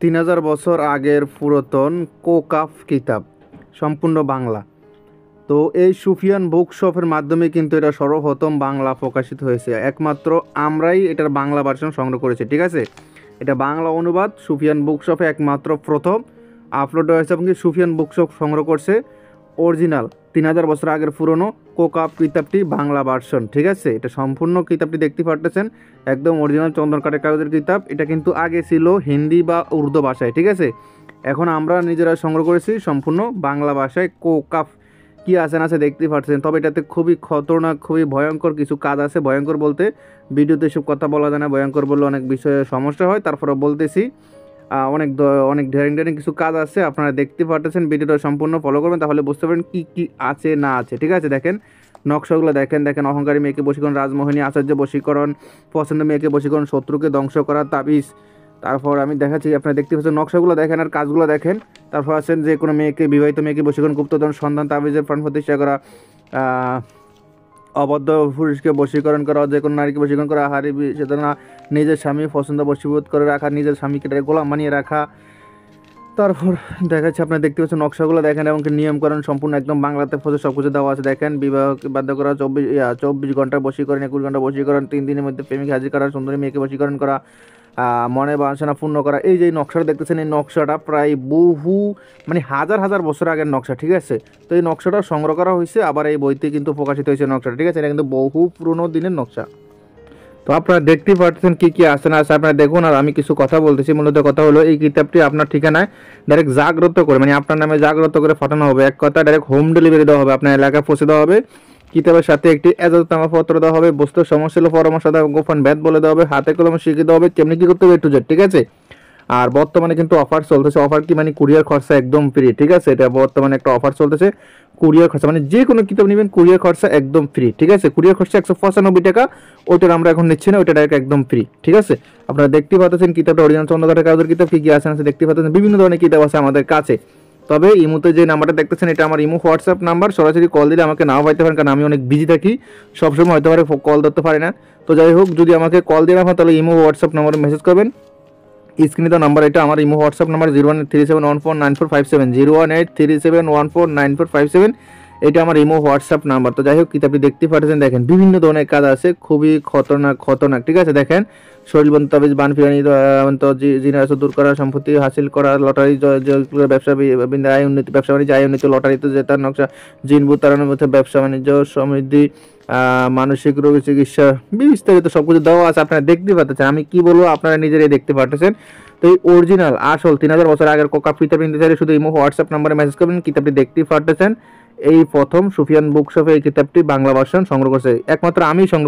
3000 বছর আগের পুরাতন কোকাফ কিতাব, সম্পূর্ণ বাংলা। তো এই সুফিয়ান বুক শপের মাধ্যমে কিন্তু এটা সর্বপ্রথম বাংলা প্রকাশিত হয়েছে। একমাত্র আমরাই এটার বাংলা ভার্সন সংগ্রহ করেছি, ঠিক আছে। এটা বাংলা অনুবাদ সুফিয়ান বুক শপে একমাত্র প্রথম আপলোড হয়েছে এবং সুফিয়ান বুক শপ সংগ্রহ করছে অরিজিনাল 3000 বছর আগের পুরনো কোকাপ কিতাবটি বাংলা ভার্সন, ঠিক আছে। এটা সম্পূর্ণ কিতাবটি দেখতে পারতেছেন, একদম অরিজিনাল চন্দনকাঠের কাগজের কিতাব। এটা কিন্তু আগে ছিল হিন্দি বা উর্দু ভাষায়, ঠিক আছে। এখন আমরা নিজেরা সংগ্রহ করেছি সম্পূর্ণ বাংলা ভাষায়। কোকাপ কি আছে না আছে দেখতে পাচ্ছেন, তবে এটাতে খুবই খতরনাক, খুবই ভয়ঙ্কর কিছু কাজ আছে। ভয়ঙ্কর বলতে ভিডিওতে এসব কথা বলা যায় না, ভয়ঙ্কর বললে অনেক বিষয়ে সমস্যা হয়, তারপরে বলতেছি অনেক ড্যারিং কিছু কাজ আছে। আপনারা দেখতে পাচ্ছেন, ভিডিওটা সম্পূর্ণ ফলো করবেন, তাহলে বুঝতে পারবেন কি কি আছে না আছে, ঠিক আছে। দেখেন নকশাগুলো দেখেন, অহংকারী মেয়েকে বশীকরণ, রাজমোহিনী আচার্য বশীকরণ, পছন্দ মেয়েকে বশীকরণ, শত্রুকে ধ্বংস করা, তাবিজ। তারপর আমি দেখাচ্ছি, আপনারা দেখতে পাচ্ছেন নকশাগুলো দেখেন আর কাজগুলো দেখেন। তারপর আছেন যে কোনো মেয়েকে, বিবাহিত মেয়েকে বশীকরণ, গুপ্তধন সন্ধান, তাবিজের প্রাণ প্রতিষ্ঠা করা, অবদ্ধ পুরুষকে বশীকরণ করা, যে কোনো নারীকে বশীকরণ করা, হারি চেতনা, নিজের স্বামী পছন্দ বশীভূত করে রাখা, নিজের স্বামীকে গোলাম বানিয়ে রাখা। তারপর দেখাচ্ছে, আপনারা দেখতে পাচ্ছেন নকশাগুলো দেখেন এবং নিয়মকরণ সম্পূর্ণ একদম বাংলাতে ফসে সব কিছু দেওয়া আছে। দেখেন বিবাহকে বাধ্য করা, 24 ঘন্টা বশীকরণ, 21 ঘন্টা বশীকরণ, 3 দিনের মধ্যে প্রেমিক হাজির করা, সুন্দরী মেয়েকে বশীকরণ করা, মনে বাসনা পূর্ণ করা। এই যে নকশাটা দেখতেছেন, এই নকশাটা প্রায় হাজার হাজার বছর আগের নকশা, ঠিক আছে। তো এই নকশাটা সংগ্রহ করা হয়েছে, আবার এই বইতে কিন্তু প্রকাশিত হয়েছে নকশাটা, ঠিক আছে। এটা কিন্তু বহু পুরনো দিনের নকশা। তো আপনারা দেখতেই পাচ্ছেন কি কি আসে না আছে, আপনারা দেখুন। আর আমি কিছু কথা বলতেছি, মূলত কথা হলো এই কিতাবটি আপনার ঠিকানায় ডাইরেক্ট জাগ্রত করে, আপনার নামে জাগ্রত করে পাঠানো হবে। এক কথা ডাইরেক্ট হোম ডেলিভারি দেওয়া হবে, আপনার এলাকায় পৌঁছে দেওয়া হবে। কিতাবের সাথে একটি এজাজতনামা পত্র দেওয়া হবে, বস্তু সমস্যা হলে পরামর্শ দেওয়া হবে, গোপন ভেদ বলে দেওয়া হবে, হাতে কলমে শিখিয়ে দেওয়া হবে কেমনি কি করতে হবে A to Z, ঠিক আছে। আর বর্তমানে কিন্তু অফার চলতেছে। অফার কি কুরিয়ার খরচা একদম ফ্রি, ঠিক আছে। এটা বর্তমানে একটা অফার চলতেছে। কুরিয়ার খরচা যে কোনো কিতাব নেবেন কুরিয়ার খরচা একদম ফ্রি, ঠিক আছে। কুরিয়ার খরচা 195 টাকা, ওইটার আমরা এখন নিচ্ছি না, ওইটা ডাইরেক্ট একদম ফ্রি, ঠিক আছে। আপনারা দেখতে পাচ্ছেন কিতাবটা অরিজিনাল চন্দনকাঠের কাগজের কিতাব। কি কি আছে দেখতে পাচ্ছেন, বিভিন্ন ধরনের কিতাব আছে আমাদের কাছে। তবে ইমোতে যে নাম্বারটা দেখতেছেন, এটা আমার ইমো হোয়াটসঅ্যাপ নাম্বার। সরাসরি কল দিলে আমাকে নাও পাইতে পারেন, কারণ আমি অনেক বিজি থাকি, সবসময় হয়তো পারে কল ধরতে পারি না। তো যাই হোক, যদি আমাকে কল দিয়ে না হয় তাহলে ইমো হোয়াটসঅ্যাপ নাম্বারে মেসেজ করবেন। স্ক্রিনে দেওয়া নাম্বার এটা আমার ইমো হোয়াটসঅ্যাপ নাম্বার 01837149457, 01837149457। এটা আমার ইমো হোয়াটসঅ্যাপ নাম্বার। তো যাই হোক, কিতাবটি দেখতে পাচ্ছেন, দেখেন বিভিন্ন ধরনের কাজ আছে, খুবই খতরনাক, ঠিক আছে। দেখেন শরীরবন্ধ, তাবিজ, বান ফিরানি, জিনাস দূর করা, সম্পত্তি হাসিল করা, লটারি, ব্যবসা আয় উন্নতি, ব্যবসা বাণিজ্য আয় উন্নতি, লটারিতে জেতার নকশা, জিনভূত তাড়ানোর মধ্যে, ব্যবসা বাণিজ্য সমৃদ্ধি, মানসিক রোগী চিকিৎসা, বিস্তারিত সবকিছু দেওয়া আছে। আপনারা দেখতে পাচ্ছেন, আমি কি বলবো আপনারা নিজেরাই দেখতে পাচ্ছেন। তো এই অরিজিনাল আসল 3000 বছর আগের কোকাপ কিতাব নিতে চাইলে শুধু ইমো হোয়াটসঅ্যাপ নাম্বারে মেসেজ করবেন। কিতাবটি দেখতেই পাচ্ছেন, এই প্রথম সুফিয়ান বুক শপে এই কিতাবটি বাংলা ভার্সন সংগ্রহ করছে, একমাত্র আমি সংগ্রহ।